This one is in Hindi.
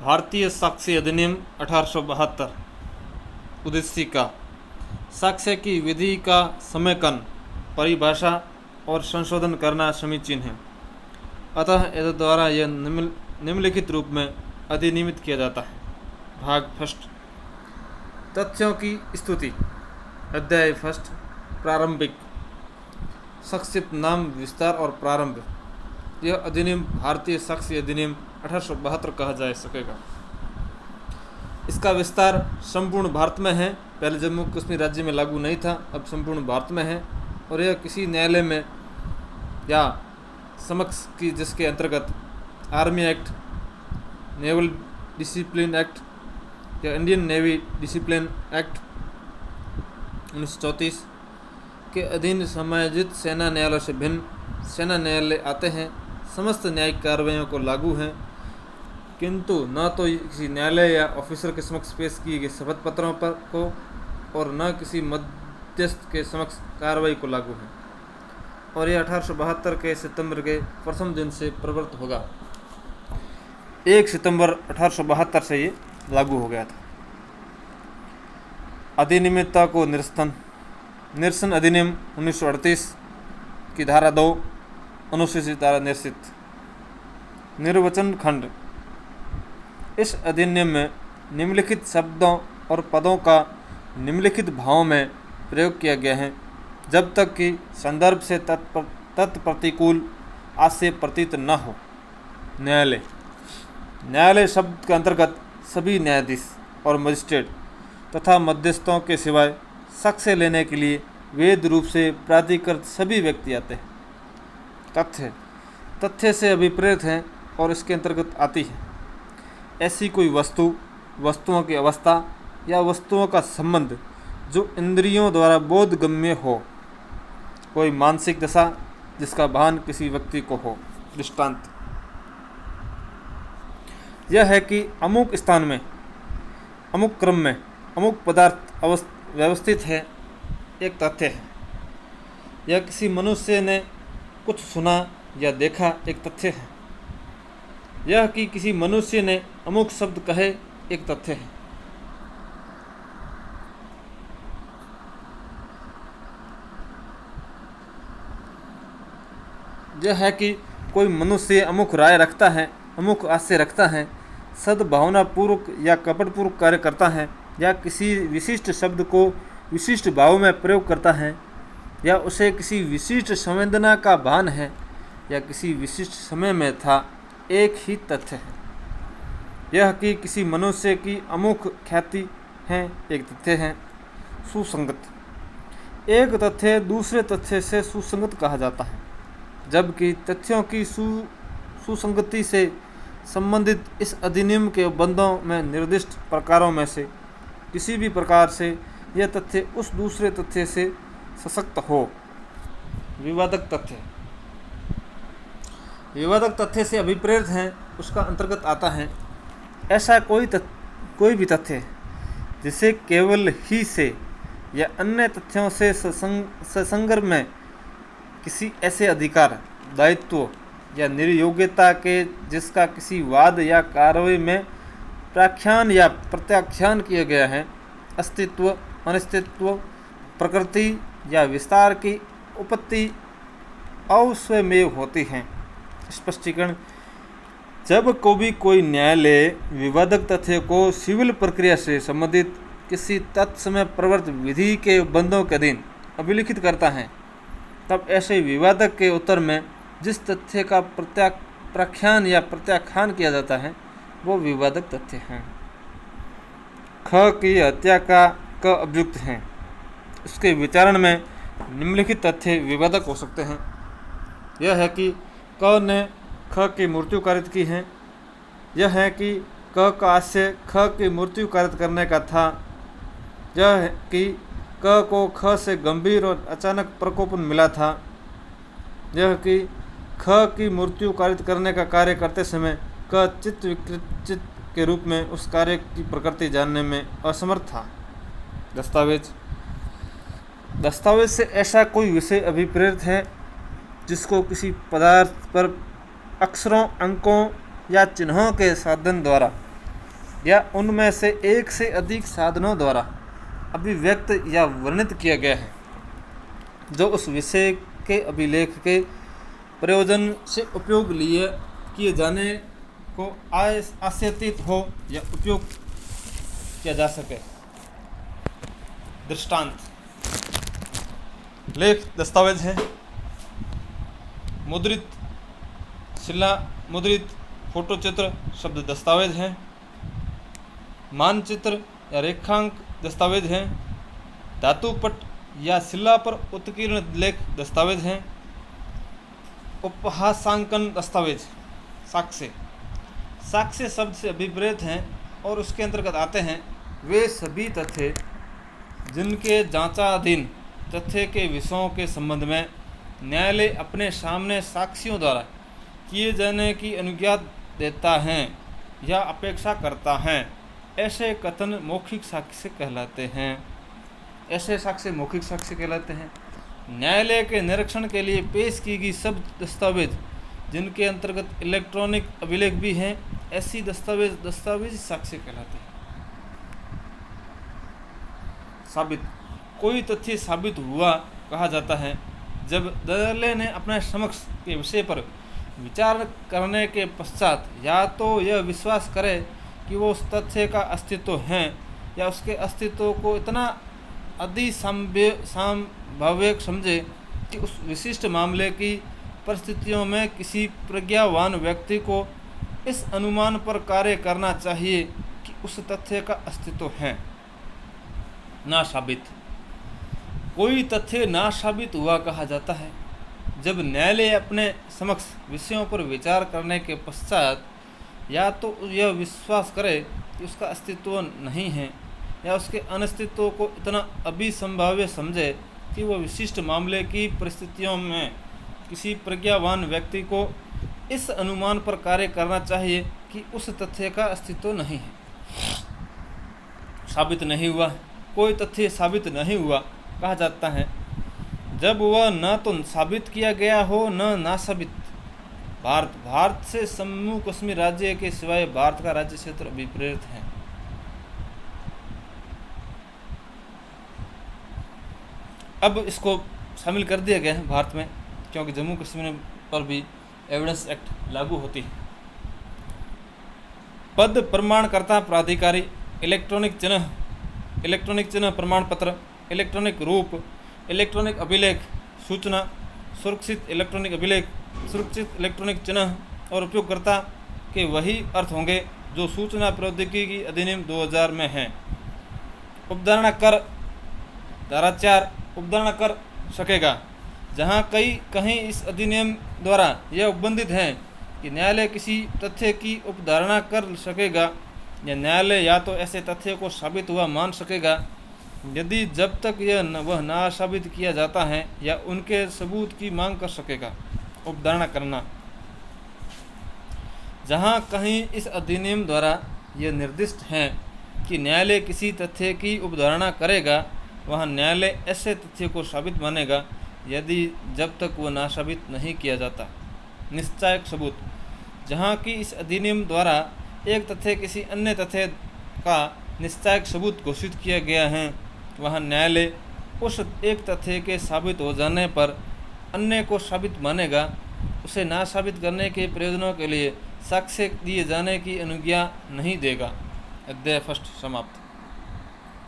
भारतीय साक्ष्य अधिनियम 1872 उद्देश्य का साक्ष्य की विधि का समेकन, परिभाषा और संशोधन करना समीचीन है। अतः इसके द्वारा यह निम्नलिखित रूप में अधिनियमित किया जाता है। भाग फर्स्ट, तथ्यों की स्तुति। अध्याय फर्स्ट, प्रारंभिक। संक्षिप्त नाम, विस्तार और प्रारंभ। यह अधिनियम भारतीय साक्ष्य अधिनियम 1872 कहा जा सकेगा। इसका विस्तार संपूर्ण भारत में है। पहले जम्मू कश्मीर राज्य में लागू नहीं था, अब संपूर्ण भारत में है। और यह किसी न्यायालय में या समक्ष की जिसके अंतर्गत army act, naval discipline act या इंडियन नेवी डिसिप्लिन एक्ट 1934 के अधीन समायोजित सेना न्यायालय से भिन्न सेना न्यायालय आते हैं, समस्त न्यायिक कार्रवाइयों को लागू हैं, किंतु न तो किसी न्यायालय या ऑफिसर के समक्ष पेश किए गए शपथ पत्रों पर को और न किसी मध्यस्थ के समक्ष कार्रवाई को लागू है। और यह 1872 के सितंबर के प्रथम दिन से प्रवृत्त होगा। 1 सितंबर 1872 से ये लागू हो गया था। अधिनियमितता को निरसन अधिनियम 1938 की धारा 2 अनुसूचित धारा निरसित। निर्वचन खंड। इस अधिनियम में निम्नलिखित शब्दों और पदों का निम्नलिखित भावों में प्रयोग किया गया है जब तक कि संदर्भ से तत्प्रतिकूल आशय प्रतीत न हो। न्यायालय। न्यायालय शब्द के अंतर्गत सभी न्यायाधीश और मजिस्ट्रेट तथा मध्यस्थों के सिवाय साक्ष्य लेने के लिए वैध रूप से प्राधिकृत सभी व्यक्ति आते हैं। तथ्य। तथ्य से अभिप्रेत हैं और इसके अंतर्गत आती है ऐसी कोई वस्तु, वस्तुओं की अवस्था या वस्तुओं का संबंध जो इंद्रियों द्वारा बोधगम्य हो। कोई मानसिक दशा जिसका भान किसी व्यक्ति को हो। दृष्टांत। यह है कि अमुक स्थान में, अमुक क्रम में अमुक पदार्थ व्यवस्थित है, एक तथ्य है। यह किसी मनुष्य ने कुछ सुना या देखा, एक तथ्य है। यह कि किसी मनुष्य ने अमुक शब्द कहे, एक तथ्य है। यह है कि कोई मनुष्य अमुक राय रखता है, अमुक आशय रखता है, सद्भावनापूर्वक या कपटपूर्वक कार्य करता है, या किसी विशिष्ट शब्द को विशिष्ट भाव में प्रयोग करता है, या उसे किसी विशिष्ट संवेदना का भान है, या किसी विशिष्ट समय में था, एक ही तथ्य है। यह कि किसी मनुष्य की अमुक ख्याति है, एक तथ्य है। सुसंगत। एक तथ्य दूसरे तथ्य से सुसंगत कहा जाता है, जबकि तथ्यों की सुसंगति से संबंधित इस अधिनियम के बंधों में निर्दिष्ट प्रकारों में से किसी भी प्रकार से यह तथ्य उस दूसरे तथ्य से सशक्त हो। विवादक तथ्य। विवादक तथ्य से अभिप्रेत हैं उसका अंतर्गत आता है ऐसा कोई भी तथ्य जिसे केवल ही से या अन्य तथ्यों से ससंगर्भ में किसी ऐसे अधिकार, दायित्व या निर्योग्यता के जिसका किसी वाद या कार्रवाई में प्राख्यान या प्रत्याख्यान किया गया है, अस्तित्व, अनिस्तित्व, प्रकृति या विस्तार की उपपत्ति अवश्यमेव होती हैं। स्पष्टीकरण। जब कोई न्यायालय विवादक तथ्य को सिविल प्रक्रिया से संबंधित किसी तत्समय प्रवर्त विधि के बंधों के अधीन अभिलिखित करता है, तब ऐसे विवादक के उत्तर में जिस तथ्य का प्रख्यान या प्रत्याख्यान किया जाता है वो विवादक तथ्य हैं। ख की हत्या का क अभियुक्त हैं। इसके विचारण में निम्नलिखित तथ्य विवादक हो सकते हैं। यह है कि क ने ख की मृत्यु कारित की है। यह है कि क का आशय ख की मृत्यु कारित करने का था। यह है कि क को ख से गंभीर और अचानक प्रकोपन मिला था। यह कि ख की मृत्यु कारित करने का कार्य करते समय क चित्त विकृत के रूप में उस कार्य की प्रकृति जानने में असमर्थ था। दस्तावेज। दस्तावेज से ऐसा कोई विषय अभिप्रेत है जिसको किसी पदार्थ पर अक्षरों, अंकों या चिन्हों के साधन द्वारा या उनमें से एक से अधिक साधनों द्वारा अभिव्यक्त या वर्णित किया गया है, जो उस विषय के अभिलेख के प्रयोजन से उपयोग लिए किए जाने को आशयित हो या उपयोग किया जा सके। दृष्टांत: लेख दस्तावेज है, मुद्रित शिला, मुद्रित फोटो चित्र शब्द दस्तावेज है, मानचित्र या रेखांक दस्तावेज है, धातुपट या शिला पर उत्कीर्ण लेख दस्तावेज हैं, उपहासांकन दस्तावेज। साक्ष्य: साक्ष्य शब्द से अभिप्रेत हैं और उसके अंतर्गत आते हैं वे सभी तथ्य जिनके जांचाधीन तथ्य के विषयों के संबंध में न्यायालय अपने सामने साक्षियों द्वारा किए जाने की अनुज्ञा देता है या अपेक्षा करता है। ऐसे कथन मौखिक साक्ष्य कहलाते हैं। ऐसे साक्ष्य मौखिक साक्ष्य कहलाते हैं। न्यायालय के निरीक्षण के लिए पेश की गई सब दस्तावेज जिनके अंतर्गत इलेक्ट्रॉनिक अभिलेख भी हैं, ऐसी दस्तावेज साक्ष्य कहलाते हैं। साबित: कोई तथ्य साबित हुआ कहा जाता है जब न्यायालय ने अपने समक्ष के विषय पर विचार करने के पश्चात या तो यह विश्वास करे कि वो उस तथ्य का अस्तित्व है या उसके अस्तित्व को इतना संभाव्य समझे कि उस विशिष्ट मामले की परिस्थितियों में किसी प्रज्ञावान व्यक्ति को इस अनुमान पर कार्य करना चाहिए कि उस तथ्य का अस्तित्व है। ना साबित: कोई तथ्य ना साबित हुआ कहा जाता है जब न्यायालय अपने समक्ष विषयों पर विचार करने के पश्चात या तो यह विश्वास करे कि उसका अस्तित्व नहीं है या उसके अनस्तित्व को इतना अभिसंभाव्य समझे कि वह विशिष्ट मामले की परिस्थितियों में किसी प्रज्ञावान व्यक्ति को इस अनुमान पर कार्य करना चाहिए कि उस तथ्य का अस्तित्व नहीं है। साबित नहीं हुआ: कोई तथ्य साबित नहीं हुआ कहा जाता है जब वह न तो साबित किया गया हो न नासाबित। भारत से जम्मू कश्मीर राज्य के सिवाय भारत का राज्य क्षेत्र अभिप्रेत है। अब इसको शामिल कर दिया गया है भारत में, क्योंकि जम्मू कश्मीर पर भी एविडेंस एक्ट लागू होती है। पद प्रमाणकर्ता प्राधिकारी, इलेक्ट्रॉनिक चिन्ह प्रमाण पत्र, इलेक्ट्रॉनिक रूप, इलेक्ट्रॉनिक अभिलेख सूचना, सुरक्षित इलेक्ट्रॉनिक अभिलेख, सुरक्षित इलेक्ट्रॉनिक चिन्ह और उपयोगकर्ता के वही अर्थ होंगे जो सूचना प्रौद्योगिकी अधिनियम 2000 में हैं। उपधारणा कर धारा 4 उपधारणा कर सकेगा। जहाँ कहीं इस अधिनियम द्वारा यह उपबंधित है कि न्यायालय किसी तथ्य की उपधारणा कर सकेगा या न्यायालय या तो ऐसे तथ्य को साबित हुआ मान सकेगा यदि जब तक वह ना साबित किया जाता है या उनके सबूत की मांग कर सकेगा। उपधारणा करना: जहाँ कहीं इस अधिनियम द्वारा यह निर्दिष्ट है कि न्यायालय किसी तथ्य की उपधारणा करेगा, वहाँ न्यायालय ऐसे तथ्य को साबित मानेगा यदि जब तक वह ना साबित नहीं किया जाता। निश्चायक सबूत: जहाँ कि इस अधिनियम द्वारा एक तथ्य किसी अन्य तथ्य का निश्चायक सबूत घोषित किया गया है, वहाँ न्यायालय उस एक तथ्य के साबित हो जाने पर अन्य को साबित मानेगा। उसे ना साबित करने के प्रयोजनों के लिए साक्ष्य दिए जाने की अनुज्ञा नहीं देगा। अध्याय 1 समाप्त।